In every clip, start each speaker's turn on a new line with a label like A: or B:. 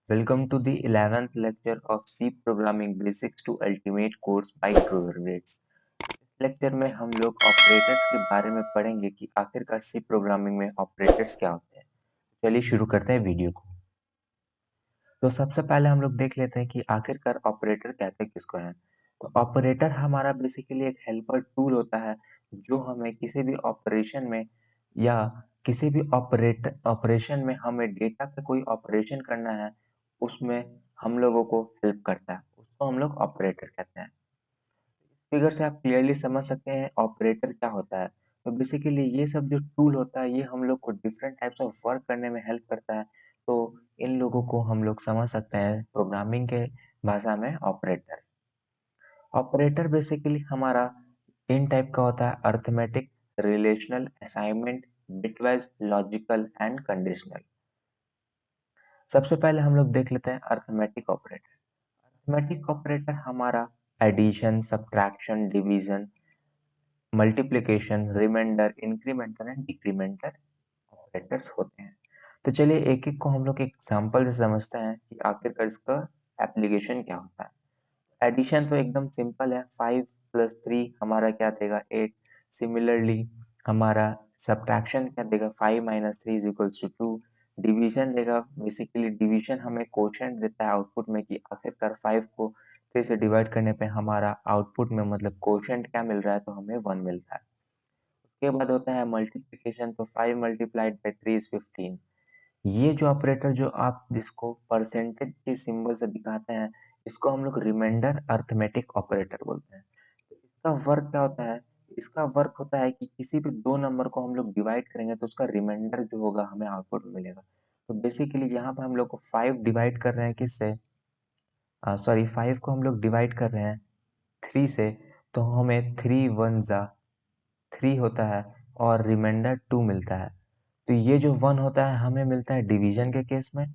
A: Welcome to the 11th lecture of C Programming Basics to Ultimate course by Grovergates। इस lecture में हम लोग operators के बारे में पढ़ेंगे कि आखिरकार सी प्रोग्रामिंग में ऑपरेटर्स क्या होते हैं। चलिए शुरू करते हैं वीडियो को। तो सबसे पहले हम लोग देख लेते हैं कि आखिरकार ऑपरेटर कहते किसको हैं। तो ऑपरेटर हमारा बेसिकली एक हेल्पर टूल होता है जो हमें किसी भी ऑपरेशन में या किसी भी ऑपरेशन में हमें डेटा पे कोई ऑपरेशन करना है, उसमें हम लोगों को हेल्प करता है, उसको हम लोग ऑपरेटर कहते हैं। फिगर से आप क्लियरली समझ सकते हैं ऑपरेटर क्या होता है। तो बेसिकली ये सब जो टूल होता है ये हम लोग को डिफरेंट टाइप्स ऑफ वर्क करने में हेल्प करता है। तो इन लोगों को हम लोग समझ सकते हैं प्रोग्रामिंग के भाषा में ऑपरेटर। ऑपरेटर बेसिकली हमारा इन टाइप का होता है: arithmetic, relational, assignment, bitwise, logical and conditional. सबसे पहले हम लोग देख लेते हैं अर्थमेटिक ऑपरेटर। अर्थमेटिक ऑपरेटर हमारा addition, subtraction, division, multiplication, reminder, incrementer and decrementer operators होते हैं। तो चलिए एक एक को हम लोग एग्जांपल से समझते हैं कि आखिरकार इसका एप्लीकेशन क्या होता है। एडिशन तो एकदम सिंपल है, 5 प्लस 3 हमारा क्या देगा 8। सिमिलरली हमारा सब्ट्रैक्शन क्या देगा, 5 minus 3 is equals to 2। Division देगा, बेसिकली डिवीजन हमें कोशेंट देता है आउटपुट में कि आखिरकार 5 को 3 से डिवाइड करने पे हमारा आउटपुट में मतलब कोशेंट क्या मिल रहा है, तो हमें 1 मिलता है। उसके बाद होता है मल्टीप्लिकेशन, तो 5 मल्टीप्लाइड बाई 3 इज 15। ये जो ऑपरेटर जो आप जिसको परसेंटेज के सिंबल से दिखाते हैं, इसको हम लोग रिमाइंडर अर्थमेटिक ऑपरेटर बोलते हैं। तो इसका वर्क क्या होता है? इसका वर्क होता है कि किसी भी दो नंबर को हम लोग डिवाइड करेंगे तो उसका रिमाइंडर जो होगा हमें आउटपुट में मिलेगा। तो बेसिकली यहाँ पे हम लोग को 5 डिवाइड कर रहे हैं किससे, सॉरी 5 को हम लोग डिवाइड कर रहे हैं 3 से, तो हमें 3 वन जा 3 होता है और रिमाइंडर 2 मिलता है। तो ये जो 1 होता है हमें मिलता है डिवीजन के केस में,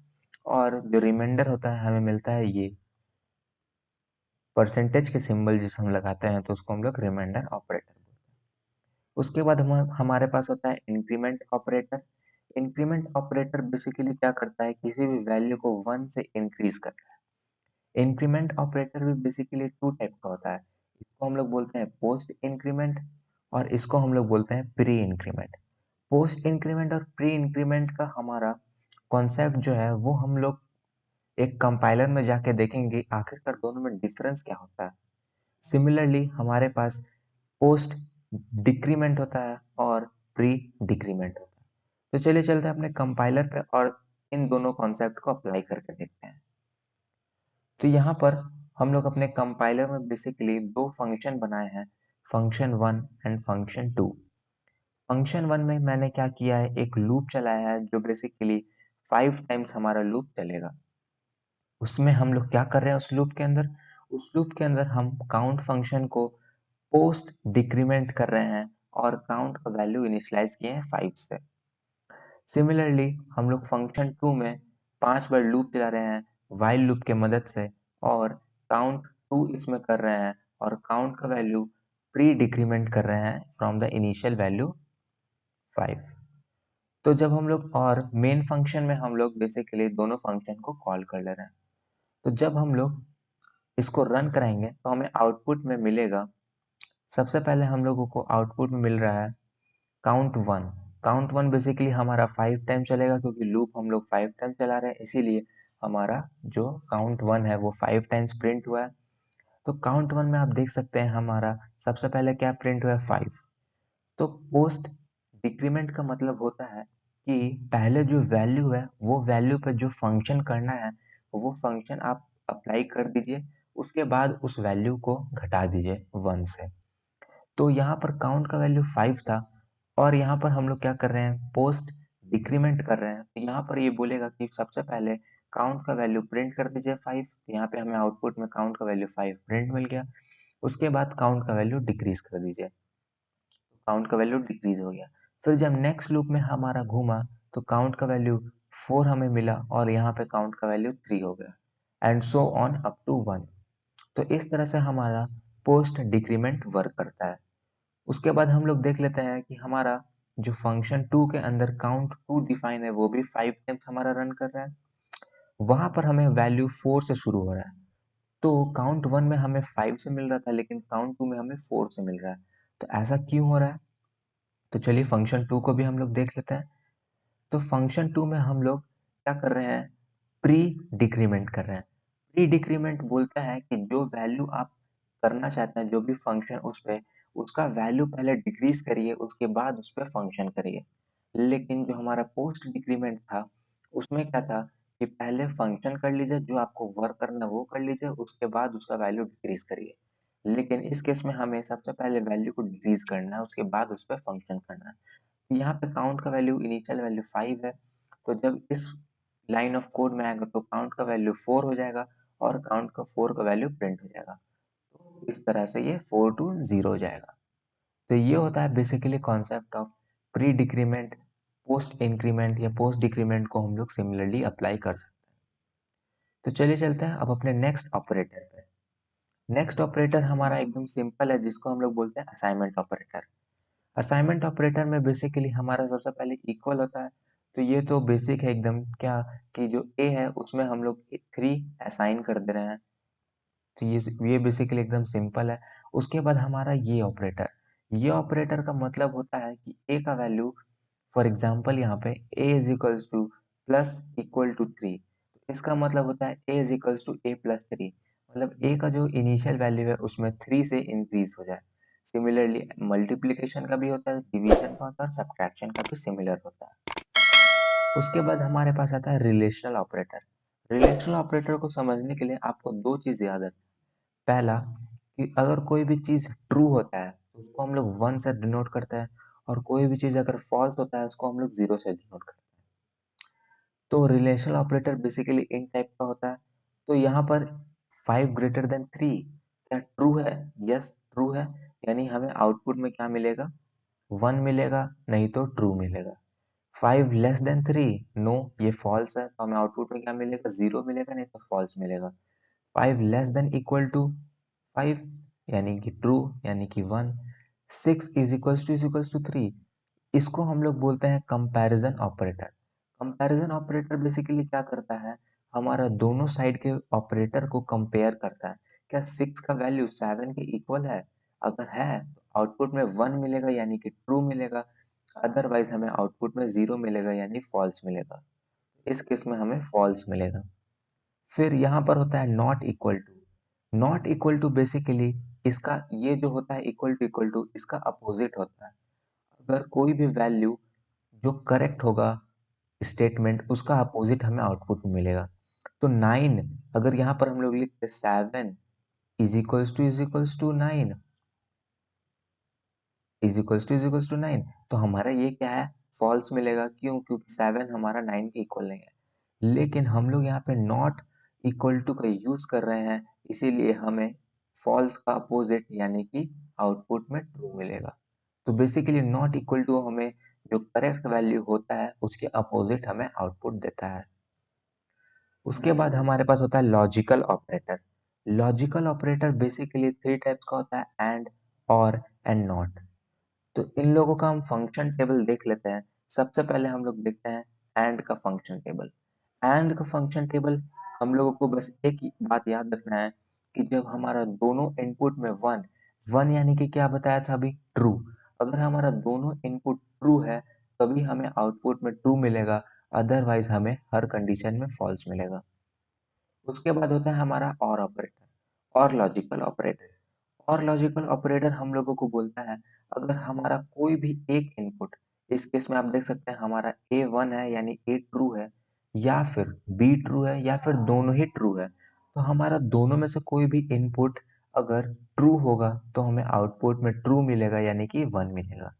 A: और जो रिमाइंडर होता है हमें मिलता है ये परसेंटेज के सिंबल जिसे हम लगाते हैं, तो उसको हम लोग रिमाइंडर ऑपरेटर बोलते हैं। उसके बाद हमारे पास होता है increment operator. Increment operator basically क्या करता है, किसी भी वैल्यू को 1 से इंक्रीज करता है। इंक्रीमेंट ऑपरेटर भी बेसिकली 2 टाइप का होता है। इसको हम लोग बोलते हैं पोस्ट इंक्रीमेंट और इसको हम लोग बोलते हैं प्री इंक्रीमेंट। पोस्ट इंक्रीमेंट और प्री इंक्रीमेंट का हमारा कॉन्सेप्ट जो है वो हम लोग एक कंपाइलर में जाके देखेंगे आखिरकार दोनों में डिफरेंस क्या होता है। सिमिलरली हमारे पास पोस्ट डिक्रीमेंट होता है और प्री डिक्रीमेंट होता है। तो चलिए चलते हैं अपने कंपाइलर पे और इन दोनों कॉन्सेप्ट को अप्लाई करके देखते हैं। तो यहाँ पर हम लोग अपने कंपाइलर में बेसिकली दो फंक्शन बनाए हैं, फंक्शन 1 एंड फंक्शन 2। फंक्शन 1 में मैंने क्या किया है, एक लूप चलाया है जो बेसिकली 5 टाइम्स हमारा लूप चलेगा। उसमें हम लोग क्या कर रहे हैं, उस लूप के अंदर हम काउंट फंक्शन को पोस्ट डिक्रीमेंट कर रहे हैं और काउंट का वैल्यू इनिशियलाइज किए हैं 5 से। सिमिलरली हम लोग फंक्शन 2 में 5 बार लूप चला रहे हैं व्हाइल लूप के मदद से, और काउंट 2 इसमें कर रहे हैं और काउंट का वैल्यू प्री डिक्रीमेंट कर रहे हैं फ्रॉम द इनिशियल वैल्यू 5। तो जब हम लोग और मेन फंक्शन में हम लोग बेसिकली दोनों फंक्शन को कॉल कर ले रहे हैं, तो जब हम लोग इसको रन कराएंगे तो हमें आउटपुट में मिलेगा। सबसे पहले हम लोगों को आउटपुट में मिल रहा है काउंट 1। काउंट 1 बेसिकली हमारा 5 टाइम चलेगा क्योंकि लूप हम लोग 5 टाइम चला रहे हैं, इसीलिए हमारा जो काउंट 1 है वो 5 टाइम्स प्रिंट हुआ है। तो काउंट 1 में आप देख सकते हैं हमारा सबसे पहले क्या प्रिंट हुआ है, 5। तो पोस्ट डिक्रीमेंट का मतलब होता है कि पहले जो वैल्यू है वो वैल्यू पे जो फंक्शन करना है वो फंक्शन आप अप्लाई कर दीजिए, उसके बाद उस वैल्यू को घटा दीजिए 1 से। तो यहाँ पर काउंट का वैल्यू 5 था और यहाँ पर हम लोग क्या कर रहे हैं, पोस्ट डिक्रीमेंट कर रहे हैं। तो यहाँ पर ये बोलेगा कि सबसे पहले काउंट का वैल्यू प्रिंट कर दीजिए 5। यहाँ पे हमें आउटपुट में काउंट का वैल्यू 5 प्रिंट मिल गया। उसके बाद काउंट का वैल्यू डिक्रीज कर दीजिए, काउंट का वैल्यू डिक्रीज हो गया। फिर जब नेक्स्ट लूप में हमारा घूमा तो काउंट का वैल्यू 4 हमें मिला और यहाँ पे काउंट का वैल्यू 3 हो गया and so on up to 1। तो इस तरह से हमारा पोस्ट डिक्रीमेंट वर्क करता है। उसके बाद हम लोग देख लेते हैं कि हमारा जो फंक्शन 2 के अंदर काउंट 2 डिफाइन है वो भी 5 टाइम्स हमारा रन कर रहा है। वहां पर हमें वैल्यू 4 से शुरू हो रहा है। तो काउंट 1 में हमें 5 से मिल रहा था, लेकिन काउंट 2 में हमें 4 से मिल रहा है। तो ऐसा क्यों हो रहा है? तो चलिए फंक्शन 2 को भी हम लोग देख लेते हैं। तो फंक्शन 2 में हम लोग क्या कर रहे हैं? प्री डिक्रीमेंट कर रहे हैं। प्री डिक्रीमेंट बोलता है कि जो वैल्यू आप करना चाहते हैं, जो भी फंक्शन उस पे, उसका वैल्यू पहले डिक्रीज करिए, उसके बाद उस पे फंक्शन करिए। लेकिन जो हमारा पोस्ट डिक्रीमेंट था, उसमें क्या था कि पहले फंक्शन कर लीजिए, जो आपको वर्क करना है वो कर लीजिए, उसके बाद उसका वैल्यू डिक्रीज करिए। लेकिन इस केस में हमें सबसे पहले वैल्यू को डिक्रीज करना है, उसके बाद उस पे फंक्शन करना है। यहाँ पे काउंट का वैल्यू इनिशियल वैल्यू 5 है, तो जब इस लाइन ऑफ कोड में आएगा तो काउंट का वैल्यू 4 हो जाएगा और काउंट का 4 का वैल्यू प्रिंट हो जाएगा। तो इस तरह से ये 4 टू 0 हो जाएगा। तो ये होता है basically concept of pre decrement. Post increment या पोस्ट डिक्रीमेंट को हम लोग सिमिलरली अप्लाई कर सकते हैं। तो चलिए चलते हैं अब अपने नेक्स्ट ऑपरेटर पे। नेक्स्ट ऑपरेटर हमारा एकदम सिंपल है, जिसको हम लोग बोलते हैं असाइनमेंट ऑपरेटर। असाइनमेंट ऑपरेटर में बेसिकली हमारा सबसे पहले इक्वल होता है। तो ये तो बेसिक है एकदम, क्या कि जो ए है उसमें हम लोग 3 असाइन कर दे रहे हैं। तो ये बेसिकली एकदम सिंपल है। उसके बाद हमारा ये ऑपरेटर का मतलब होता है कि ए का वैल्यू, फॉर एग्जांपल यहाँ पे A is equals to plus equal to 3। इसका मतलब होता है A is equals to A plus 3, मतलब ए का जो इनिशियल वैल्यू है उसमें 3 से इंक्रीज हो जाए। सिमिलरली मल्टीप्लिकेशन का भी होता है, डिवीजन का होता है और सब्ट्रैक्शन का भी सिमिलर होता है। उसके बाद हमारे पास आता है रिलेशनल ऑपरेटर। रिलेशनल ऑपरेटर को समझने के लिए आपको दो चीज याद रखना। पहला, कि अगर कोई भी चीज ट्रू होता है तो उसको हम लोग 1 से डिनोट करते हैं, और कोई भी चीज अगर फॉल्स होता है उसको हम लोग 0 से डिनोट करते हैं। तो रिलेशनल ऑपरेटर बेसिकली इन टाइप का होता है। तो यहाँ पर 5 ग्रेटर देन 3 क्या ट्रू है? यस ट्रू है, यानी हमें आउटपुट में क्या मिलेगा? 1 मिलेगा, नहीं तो ट्रू मिलेगा। 5 लेस देन 3, नो ये फॉल्स है, तो हमें आउटपुट में क्या मिलेगा? 0 मिलेगा, नहीं तो फॉल्स मिलेगा। 5 लेस देन इक्वल टू 5, यानी कि ट्रू, यानी कि 1। 6 इज इक्वल्स टू 3, इसको हम लोग बोलते हैं comparison operator. Comparison operator basically क्या करता है? हमारा दोनों साइड के ऑपरेटर को कंपेयर करता है। क्या 6 का वैल्यू 7 के इक्वल है? अगर है तो आउटपुट में 1 मिलेगा, यानी कि ट्रू मिलेगा। अदरवाइज हमें आउटपुट में 0 मिलेगा, यानी फॉल्स मिलेगा। इस केस में हमें फॉल्स मिलेगा। फिर यहाँ पर होता है not equal to. Not equal to basically इसका ये जो होता है इक्वल टू इसका अपोजिट होता है। अगर कोई भी वैल्यू जो करेक्ट होगा स्टेटमेंट, उसका अपोजिट हमें आउटपुट में मिलेगा। तो 9, अगर यहाँ पर हम लोग लिखते 7 is equals to 9, is equals to 9, तो हमारा ये क्या है? फॉल्स मिलेगा। क्यों? क्योंकि 7 हमारा 9 के इक्वल नहीं है। लेकिन हम लोग यहाँ पे नॉट इक्वल टू का यूज कर रहे हैं, इसीलिए हमें फॉल्स का अपोजिट यानी कि आउटपुट में ट्रू मिलेगा। तो बेसिकली नॉट इक्वल टू हमें जो करेक्ट वैल्यू होता है उसके अपोजिट हमें आउटपुट देता है। उसके बाद हमारे पास होता है logical operator. Logical operator basically 3 types का होता है, एंड, और, एंड नॉट। तो इन लोगों का हम फंक्शन टेबल देख लेते हैं। सबसे पहले हम लोग देखते हैं एंड का फंक्शन टेबल। एंड का फंक्शन टेबल, हम लोगों को बस एक ही बात याद रखना है कि जब हमारा दोनों इनपुट में 1, 1 यानी कि क्या बताया था अभी? ट्रू। अगर हमारा दोनों इनपुट ट्रू है तभी हमें आउटपुट में ट्रू मिलेगा, अदरवाइज हमें हर कंडीशन में फॉल्स मिलेगा। उसके बाद होता है हमारा और ऑपरेटर, और लॉजिकल ऑपरेटर। और लॉजिकल ऑपरेटर हम लोगों को बोलता है, अगर हमारा कोई भी एक इनपुट, इस केस में आप देख सकते हैं हमारा ए 1 है यानी ए ट्रू है, या फिर बी ट्रू है, या फिर दोनों ही ट्रू है, तो हमारा दोनों में से कोई भी इनपुट अगर ट्रू होगा तो हमें आउटपुट में ट्रू मिलेगा, यानी कि 1 मिलेगा।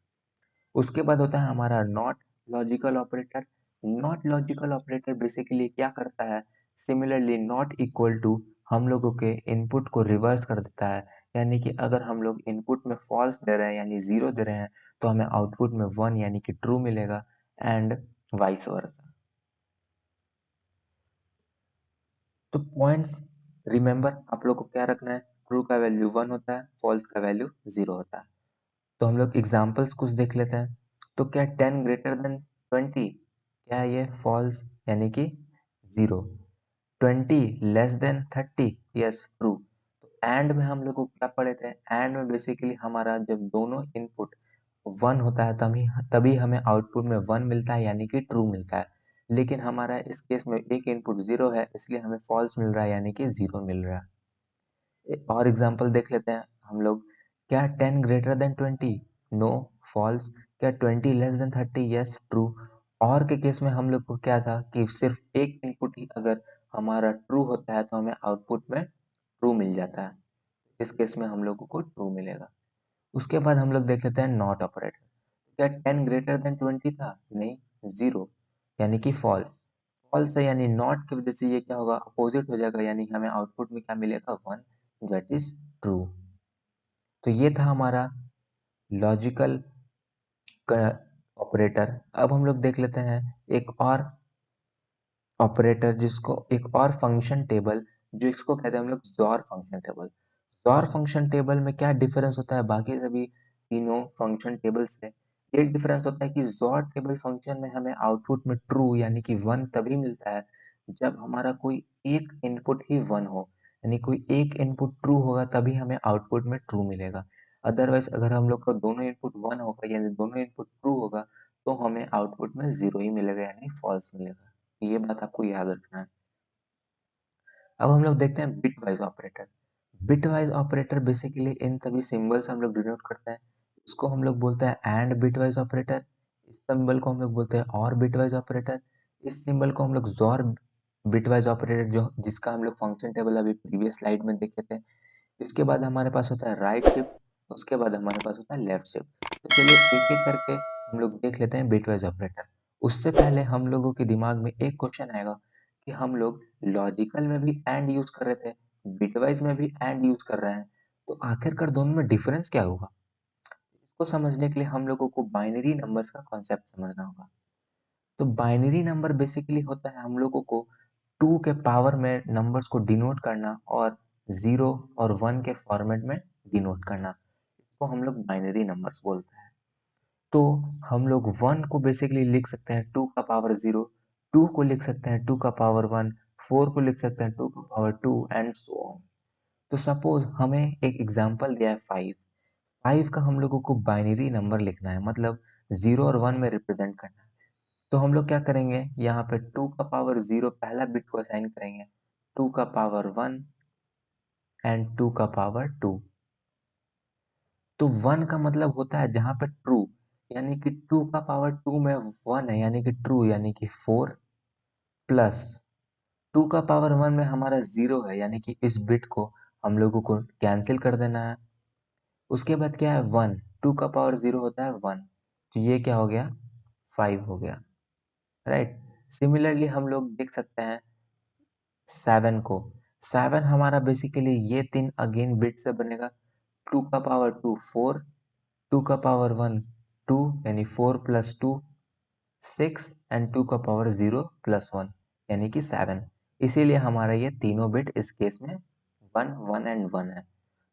A: उसके बाद होता है हमारा not logical operator. Not logical operator basically क्या करता है? सिमिलरली नॉट इक्वल टू हम लोगों के इनपुट को रिवर्स कर देता है, यानी कि अगर हम लोग इनपुट में फॉल्स दे रहे हैं यानी 0 दे रहे हैं तो हमें आउटपुट में 1 यानी कि ट्रू मिलेगा, एंड वाइस वर्सा। तो पॉइंट्स रिमेंबर आप लोग को क्या रखना है? ट्रू का वैल्यू 1 होता है, फॉल्स का वैल्यू 0 होता है। तो हम लोग एग्जाम्पल्स कुछ देख लेते हैं। तो क्या 10 ग्रेटर देन 20, क्या ये फॉल्स यानी कि 0? 20 लेस देन 30, यस ट्रू। तो एंड में हम लोग को क्या पढ़े थे, एंड में बेसिकली हमारा जब दोनों इनपुट 1 होता है तभी तभी हमें आउटपुट में 1 मिलता है यानी कि ट्रू मिलता है। लेकिन हमारा इस केस में एक इनपुट 0 है इसलिए हमें फॉल्स मिल रहा है यानी कि 0 मिल रहा है। एक और एग्जांपल देख लेते हैं हम लोग। क्या 10 ग्रेटर देन 20, नो फॉल्स। क्या 20 लेस देन 30, यस ट्रू। और के केस में हम लोग को क्या था कि सिर्फ एक इनपुट ही अगर हमारा ट्रू होता है तो हमें आउटपुट में ट्रू मिल जाता है। इस केस में हम लोगों को ट्रू मिलेगा। उसके बाद हम लोग देख लेते हैं नॉट ऑपरेटर। क्या 10 ग्रेटर देन 20 था, नहीं, 0 यानी कि फॉल्स। फॉल्स है यानी नॉट की वजह से ये क्या होगा, अपोजिट हो जाएगा यानी हमें आउटपुट में क्या मिलेगा, 1, दैट इज ट्रू। तो ये था हमारा लॉजिकल ऑपरेटर। अब हम लोग देख लेते हैं एक और ऑपरेटर जिसको एक और फंक्शन टेबल, जो इसको कहते हैं हम लोग XOR function table. XOR function table में क्या डिफरेंस होता है बाकी सभी तीनों फंक्शन टेबल से, ये डिफरेंस होता है कि XOR टेबल फंक्शन में हमें आउटपुट में ट्रू यानी कि 1 तभी मिलता है जब हमारा कोई एक इनपुट ही 1 हो, यानी कोई एक इनपुट ट्रू होगा तभी हमें आउटपुट में ट्रू मिलेगा। अदरवाइज अगर हम लोग का दोनों इनपुट 1 होगा यानी दोनों इनपुट ट्रू होगा तो हमें आउटपुट में 0 ही मिलेगा यानी फॉल्स मिलेगा। ये बात आपको याद रखना है। अब हम लोग देखते हैं bitwise operator. Bitwise operator basically इन सभी सिंबल्स हम लोग डिनोट करते हैं। इसको हम लोग बोलते हैं एंड बिट वाइज ऑपरेटर, इस सिंबल को हम लोग बोलते हैं और बिट वाइज ऑपरेटर, इस सिंबल को हम लोग जोर बिट वाइज ऑपरेटर, जो जिसका हम लोग फंक्शन टेबल अभी प्रीवियस स्लाइड में देखे थे। इसके बाद हमारे पास होता है राइट शिफ्ट, उसके बाद हमारे पास होता है लेफ्ट शिफ्ट। तो चलिए एक एक करके हम लोग देख लेते हैं बिटवाइज ऑपरेटर। उससे पहले हम लोगों के दिमाग में एक क्वेश्चन आएगा कि हम लोग लॉजिकल में भी एंड यूज कर रहे थे, बिटवाइज में भी एंड यूज कर रहे हैं, तो आखिरकार दोनों में डिफरेंस क्या होगा। इसको समझने के लिए हम लोगों को बाइनरी नंबर्स का कॉन्सेप्ट समझना होगा। तो बाइनरी नंबर बेसिकली होता है हम लोगों को 2 के पावर में नंबर्स को डिनोट करना और 0 और 1 के फॉर्मेट में डिनोट करना, इसको हम लोग बाइनरी नंबर्स बोलते हैं। तो हम लोग 1 को बेसिकली लिख सकते हैं 2 का पावर 0, 2 को लिख सकते हैं 2 का पावर 1, 4 को लिख सकते हैं 2 का पावर 2 एंड सो ऑन। तो सपोज हमें एक एग्जांपल दिया है 5, 5 का हम लोगों को बाइनरी नंबर लिखना है, मतलब 0 और 1 में रिप्रेजेंट करना है। तो हम लोग क्या करेंगे, यहाँ पे 2 का पावर 0 पहला बिट को असाइन करेंगे, 2 का पावर 1 एंड 2 का पावर 2। तो 1 का मतलब होता है जहाँ पे ट्रू, यानी कि 2 का पावर 2 में 1 है यानी कि ट्रू यानी कि 4, प्लस 2 का पावर 1 में हमारा 0 है यानी कि इस बिट को हम लोगों को कैंसिल कर देना है। उसके बाद क्या है 1, 2 का पावर 0 होता है 1, तो ये क्या हो गया, 5 हो गया, राइट। सिमिलरली हम लोग देख सकते हैं 7 को, 7 हमारा बेसिकली ये तीन अगेन बिट से बनेगा, 2 का पावर 2 4, 2 का पावर 1 2 यानी 4 प्लस 2 6 एंड 2 का पावर 0 प्लस 1 यानी कि 7। इसीलिए हमारा ये तीनों बिट इस केस में 1 1 एंड 1 है।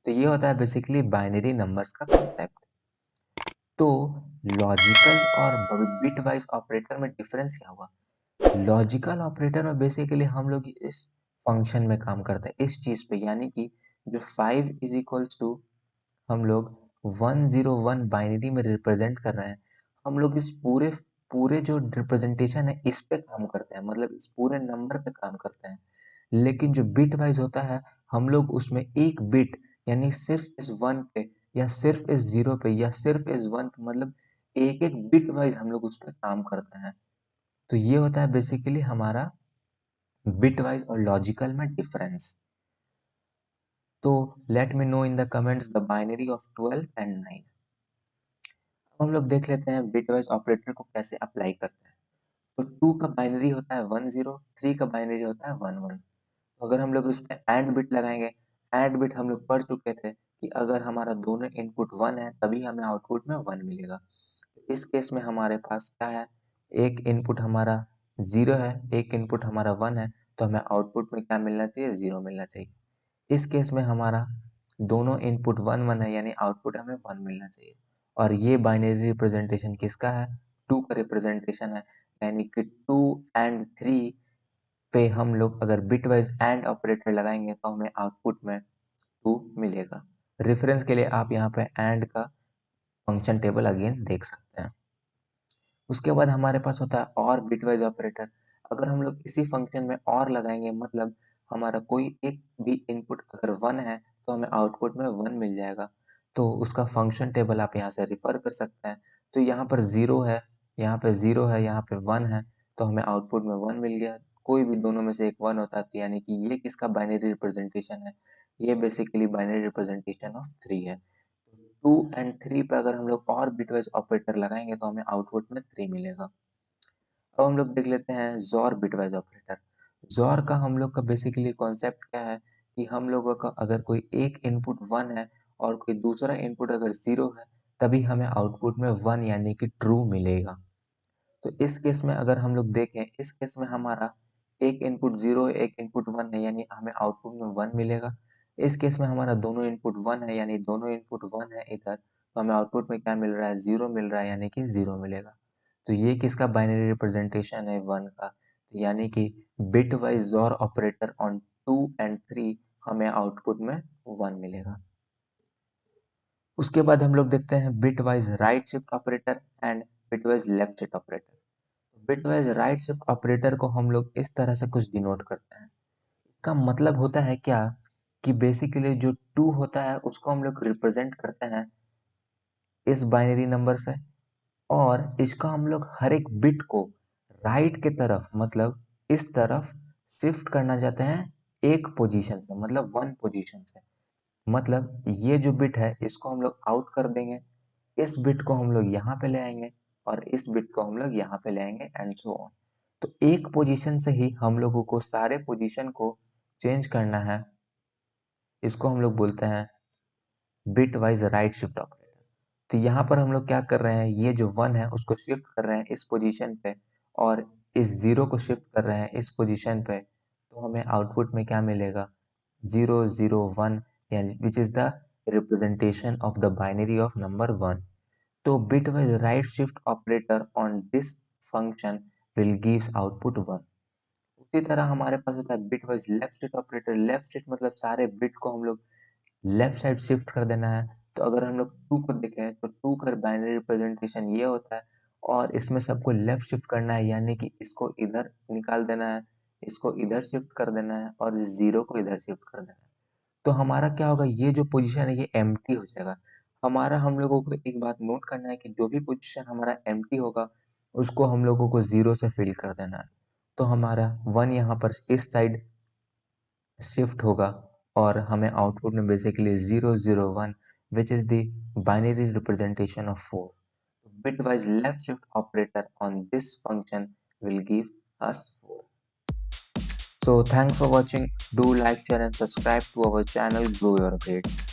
A: तो ये होता है बेसिकली बाइनरी नंबर्स का कॉन्सेप्ट। तो लॉजिकल और बिट वाइज ऑपरेटर में डिफरेंस क्या हुआ। लॉजिकल ऑपरेटर में बेसिकली हम लोग इस फंक्शन में काम करते हैं इस चीज पे, यानी कि जो 5 इज इक्वल्स टू हम लोग 101 बाइनरी में रिप्रेजेंट कर रहे हैं, हम लोग इस पूरे पूरे जो रिप्रेजेंटेशन है इस पे काम करते हैं, मतलब इस पूरे नंबर पे काम करते हैं। लेकिन जो बिट वाइज होता है हम लोग उसमें एक बिट यानी सिर्फ इस 1 पे या सिर्फ इस 0 पे या सिर्फ इस 1 पे, मतलब एक एक बिट वाइज हम लोग उस पर काम करते हैं। तो ये होता है बेसिकली हमारा बिट वाइज और लॉजिकल में डिफरेंस। तो let me know in the comments the binary of 12 and 9। अब हम लोग देख लेते हैं बिट वाइज ऑपरेटर को कैसे अप्लाई करते हैं। तो 2 का बाइनरी होता है 1 0, 3 का बाइनरी होता है 1 1। तो अगर हम लोग उस पे एंड बिट लगाएंगे, एंड बिट हम लोग पढ़ चुके थे कि अगर हमारा दोनों इनपुट 1 है तभी हमें आउटपुट में 1 मिलेगा। तो इस केस में हमारे पास क्या है, एक इनपुट हमारा 0 है, एक इनपुट हमारा 1 है, तो हमें आउटपुट में क्या मिलना चाहिए, 0 मिलना चाहिए। इस केस में हमारा दोनों इनपुट 1 1 है यानी आउटपुट हमें 1 मिलना चाहिए। और ये बाइनरी रिप्रेजेंटेशन किसका है, 2 का रिप्रेजेंटेशन है, यानी कि 2 एंड 3 पे हम लोग अगर बिट वाइज एंड ऑपरेटर लगाएंगे तो हमें आउटपुट में 2 मिलेगा। रेफरेंस के लिए आप यहाँ पे एंड का फंक्शन टेबल अगेन देख सकते हैं। उसके बाद हमारे पास होता है और बिटवाइज ऑपरेटर। अगर हम लोग इसी फंक्शन में और लगाएंगे मतलब हमारा कोई एक भी इनपुट अगर 1 है तो हमें आउटपुट में 1 मिल जाएगा। तो उसका फंक्शन टेबल आप यहाँ से रिफर कर सकते हैं। तो यहाँ पर 0 है, यहाँ पे 0 है, यहाँ पे 1 है, तो हमें आउटपुट में 1 मिल गया। कोई भी दोनों में से एक 1 होता है तो यानी कि ये किसका बाइनरी रिप्रेजेंटेशन है, ये बेसिकली बाइनरी रिप्रेजेंटेशन ऑफ 3 है। 2 एंड 3 पे अगर हम लोग और बिटवाइज ऑपरेटर लगाएंगे तो हमें आउटपुट में 3 मिलेगा। अब हम लोग देख लेते हैं जोर बिटवाइज ऑपरेटर। जोर का हम लोग का बेसिकली कॉन्सेप्ट क्या है कि हम लोगों का अगर कोई एक इनपुट 1 है और कोई दूसरा इनपुट अगर 0 है तभी हमें आउटपुट में 1 यानी कि ट्रू मिलेगा। तो इस केस में अगर हम लोग देखें, इस केस में हमारा एक इनपुट 0 है, एक इनपुट 1 है, यानी हमें आउटपुट में 1 मिलेगा। इस केस में हमारा दोनों इनपुट 1 है, यानी दोनों इनपुट 1 है इधर, तो हमें आउटपुट में क्या मिल रहा है, 0 मिल रहा है, यानी कि 0 मिलेगा। तो ये किसका बाइनरी रिप्रेजेंटेशन है, 1 का। तो यानी कि बिट वाइज जोर ऑपरेटर ऑन 2 एंड 3 हमें आउटपुट में 1 मिलेगा। उसके बाद हम लोग देखते हैं bit wise right shift operator and bit wise left shift operator. Bitwise right shift operator को हम लोग इस तरह से कुछ डिनोट करते हैं। इसका मतलब होता है क्या कि बेसिकली जो 2 होता है उसको हम लोग रिप्रेजेंट करते हैं इस बाइनरी नंबर से, और इसका हम लोग हर एक बिट को राइट के तरफ मतलब इस तरफ शिफ्ट करना चाहते हैं एक पोजीशन से, मतलब 1 पोजीशन से। मतलब ये जो बिट है इसको हम लोग आउट कर देंगे, इस बिट को हम लोग यहाँ पे ले आएंगे और इस बिट को हम लोग यहाँ पे ले आएंगे एंड सो ऑन। तो एक पोजीशन से ही हम लोगों को सारे पोजीशन को चेंज करना है। इसको हम लोग बोलते हैं bit wise right shift operator. तो यहाँ पर हम लोग क्या कर रहे हैं, ये जो 1 है उसको शिफ्ट कर रहे हैं इस पोजीशन पे और इस 0 को शिफ्ट कर रहे हैं इस पोजीशन पे। तो हमें आउटपुट में क्या मिलेगा, 0 0 1, यानी which is the representation of the binary of number 1। तो bitwise right shift operator on this function will gives output 1। उसी तरह हमारे पास होता है bitwise left shift operator। Left shift मतलब सारे बिट को हम लोग लेफ्ट साइड शिफ्ट कर देना है। तो अगर हम लोग 2 को देखें तो 2 का बाइनरी रिप्रेजेंटेशन ये होता है और इसमें सबको लेफ्ट शिफ्ट करना है, यानी कि इसको इधर निकाल देना है, इसको इधर शिफ्ट कर देना है और 0 को इधर शिफ्ट कर देना है। तो हमारा क्या होगा, ये जो पोजीशन है ये एम्प्टी हो जाएगा। हमारा हम लोगों को एक बात नोट करना है कि जो भी पोजीशन हमारा एम्प्टी होगा उसको हम लोगों को 0 से फिल कर देना है। तो हमारा 1 यहाँ पर इस साइड शिफ्ट होगा और हमें आउटपुट में basically 0 0 1 which is the binary representation of 4. Bitwise left shift operator on this function will give us 4. So thanks for watching. Do like, share and subscribe to our channel Grow Your Grades.